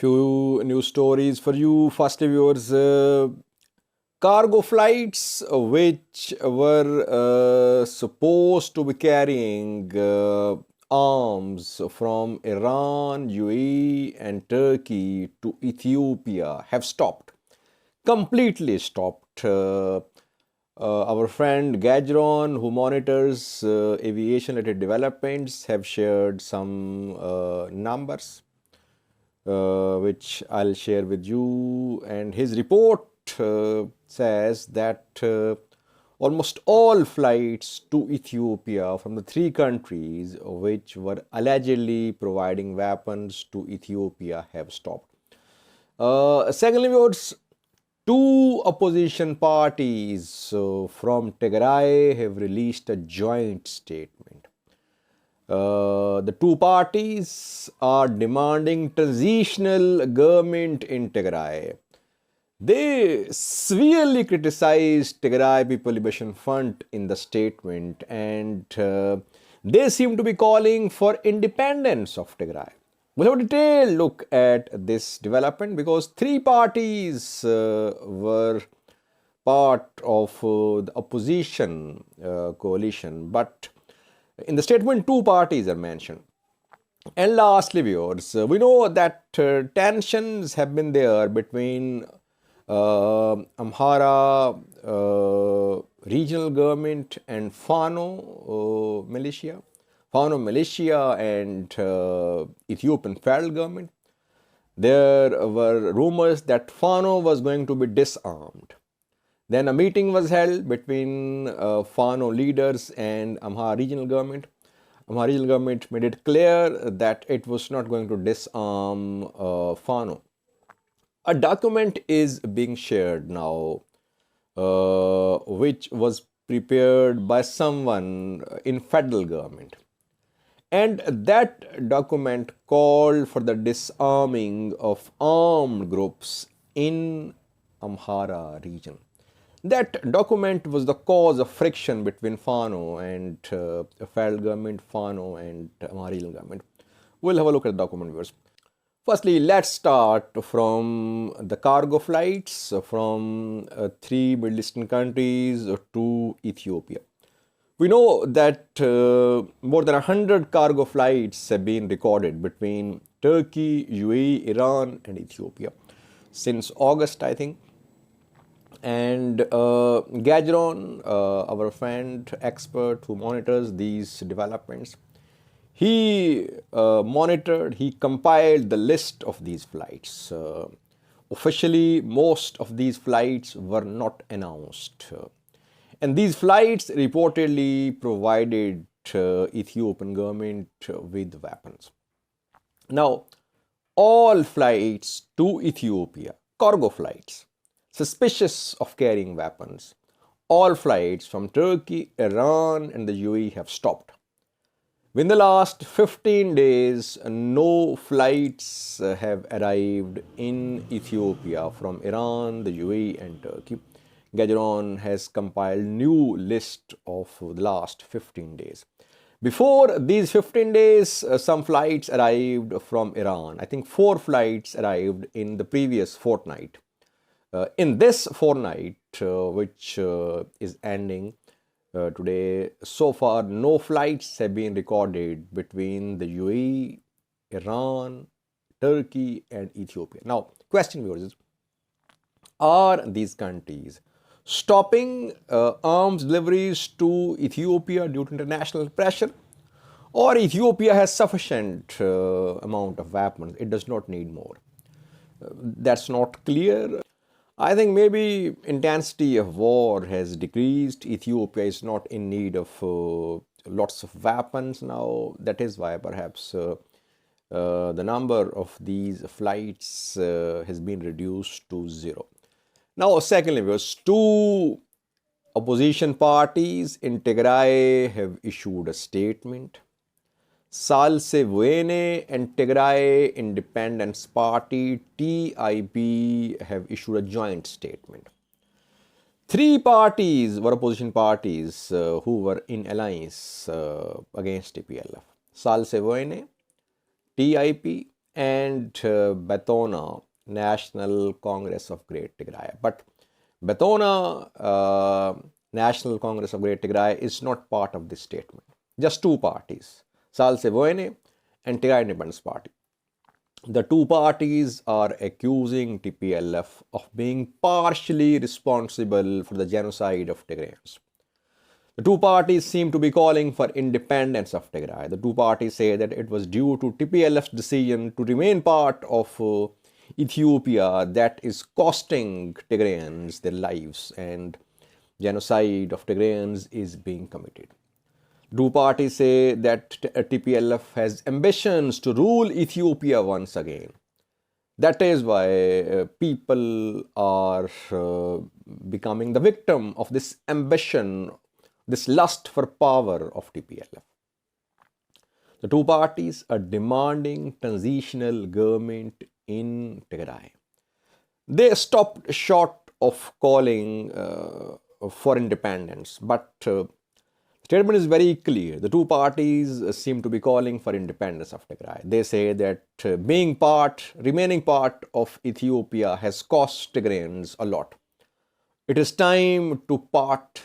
few news stories for you. Firstly, viewers, cargo flights which were supposed to be carrying arms from Iran, UAE and Turkey to Ethiopia have stopped, completely stopped. Our friend Gajron, who monitors aviation-related developments, have shared some numbers which I'll share with you. And his report says that almost all flights to Ethiopia from the three countries which were allegedly providing weapons to Ethiopia have stopped. Secondly, viewers, two opposition parties from Tigray have released a joint statement. The two parties are demanding transitional government in Tigray. They severely criticized Tigray People Liberation Front in the statement, and they seem to be calling for independence of Tigray. We'll have a detailed look at this development because three parties were part of the opposition coalition, but in the statement, two parties are mentioned. And lastly, viewers, we know that tensions have been there between Amhara regional government and Fano militia. Fano militia and Ethiopian federal government. There were rumors that Fano was going to be disarmed. Then a meeting was held between Fano leaders and Amhara regional government. Amhara regional government made it clear that it was not going to disarm Fano. A document is being shared now, which was prepared by someone in federal government. And that document called for the disarming of armed groups in Amhara region. That document was the cause of friction between Fano and federal government, Fano and Amhara regional government. We'll have a look at the document, viewers. Firstly, let's start from the cargo flights from three Middle Eastern countries to Ethiopia. We know that more than 100 cargo flights have been recorded between Turkey, UAE, Iran and Ethiopia since August, I think. And Gajron, our friend, expert who monitors these developments, he monitored, he compiled the list of these flights. Officially, most of these flights were not announced. And these flights reportedly provided Ethiopian government with weapons. Now, all flights to Ethiopia, cargo flights, suspicious of carrying weapons, all flights from Turkey, Iran and the UAE have stopped. Within the last 15 days, no flights have arrived in Ethiopia from Iran, the UAE and Turkey. Gajron has compiled new list of the last 15 days. Before these 15 days, some flights arrived from Iran. I think 4 flights arrived in the previous fortnight. In this fortnight, which is ending today, so far no flights have been recorded between the UAE, Iran, Turkey and Ethiopia. Now, question, viewers, is, are these countries stopping arms deliveries to Ethiopia due to international pressure, or Ethiopia has sufficient amount of weapons, it does not need more? That's not clear. I think maybe intensity of war has decreased. Ethiopia is not in need of lots of weapons now. That is why perhaps the number of these flights has been reduced to 0. Now, secondly, viewers, two opposition parties in Tigray have issued a statement. Salse and Tigray Independence Party TIP have issued a joint statement. Three parties were opposition parties who were in alliance against TPLF. Salse TIP and Batona, National Congress of Great Tigray. But Batona, National Congress of Great Tigray, is not part of this statement. Just two parties, Salse-Voene and Tigray Independence Party. The two parties are accusing TPLF of being partially responsible for the genocide of Tigrayans. The two parties seem to be calling for independence of Tigray. The two parties say that it was due to TPLF's decision to remain part of Ethiopia that is costing Tigrayans their lives, and genocide of Tigrayans is being committed. Two parties say that TPLF has ambitions to rule Ethiopia once again. That is why people are becoming the victim of this ambition, this lust for power of TPLF. The two parties are demanding transitional government in Tigray. They stopped short of calling for independence, but the statement is very clear. The two parties seem to be calling for independence of Tigray. They say that remaining part of Ethiopia has cost Tigrayans a lot. It is time to part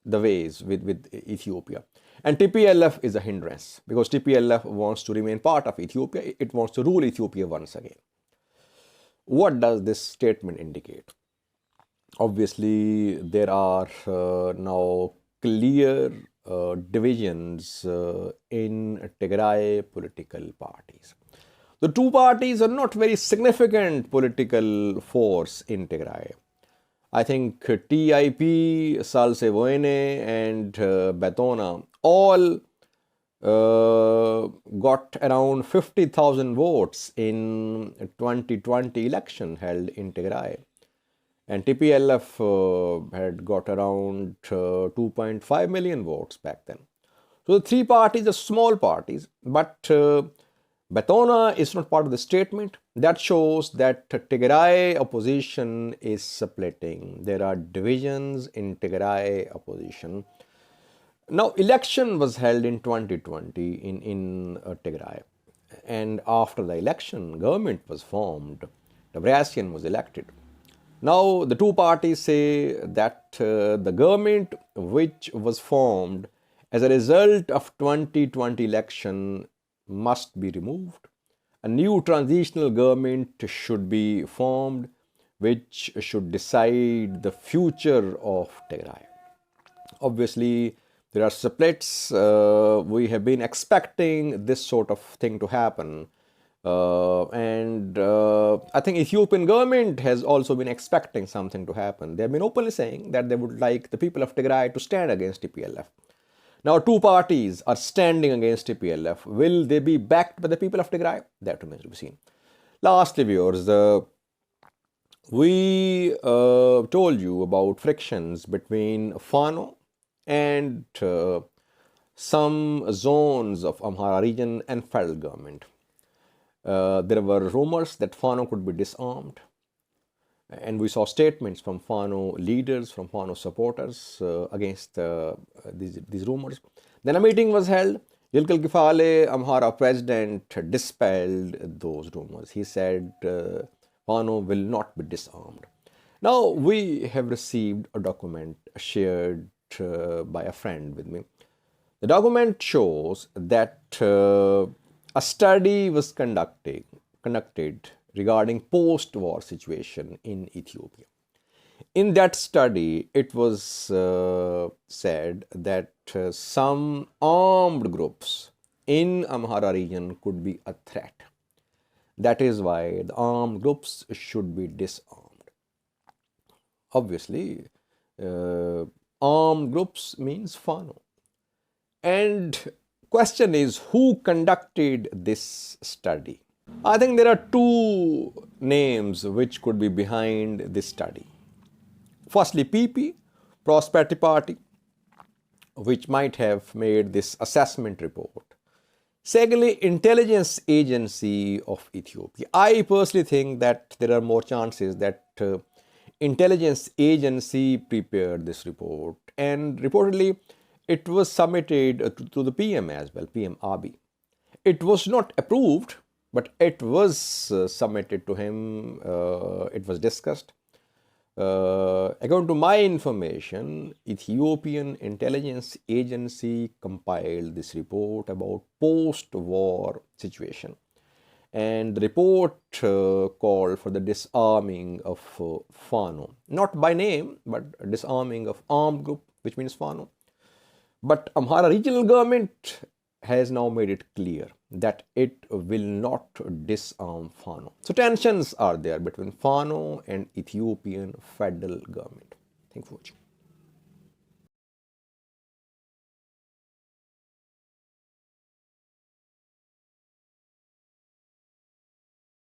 the ways with Ethiopia. And TPLF is a hindrance because TPLF wants to remain part of Ethiopia. It wants to rule Ethiopia once again. What does this statement indicate? Obviously, there are now clear divisions in Tigray political parties. The two parties are not very significant political force in Tigray. I think TIP, Salse-Voene and Batona all got around 50,000 votes in 2020 election held in Tigray. And TPLF had got around 2.5 million votes back then. So the three parties are small parties, but Batona is not part of the statement. That shows that Tigray opposition is splitting. There are divisions in Tigray opposition. Now, election was held in 2020 in Tigray. And after the election, government was formed. Debretsion was elected. Now, the two parties say that the government which was formed as a result of 2020 election must be removed. A new transitional government should be formed which should decide the future of Tigray. Obviously, there are splits. We have been expecting this sort of thing to happen. And I think Ethiopian government has also been expecting something to happen. They have been openly saying that they would like the people of Tigray to stand against TPLF. Now, two parties are standing against TPLF. Will they be backed by the people of Tigray? That remains to be seen. Lastly, viewers, we told you about frictions between Fano and some zones of Amhara region and federal government. There were rumors that Fano could be disarmed, and we saw statements from Fano leaders, from Fano supporters against these rumors. Then a meeting was held. Yilkal Gifale, Amhara president, dispelled those rumors. He said Fano will not be disarmed. Now, we have received a document shared by a friend with me. The document shows that a study was conducted regarding post-war situation in Ethiopia. In that study, it was said that some armed groups in Amhara region could be a threat. That is why the armed groups should be disarmed. Obviously, armed groups means Fano. And question is, who conducted this study? I think there are two names which could be behind this study. Firstly, PP, Prosperity Party, which might have made this assessment report. Secondly, Intelligence Agency of Ethiopia. I personally think that there are more chances that Intelligence Agency prepared this report, and reportedly it was submitted to the PM as well, PM Abiy. It was not approved, but it was submitted to him, it was discussed. According to my information, Ethiopian intelligence agency compiled this report about post-war situation, and the report called for the disarming of Fano, not by name, but disarming of armed group, which means Fano. But Amhara regional government has now made it clear that it will not disarm Fano. So tensions are there between Fano and Ethiopian federal government. Thank you for watching.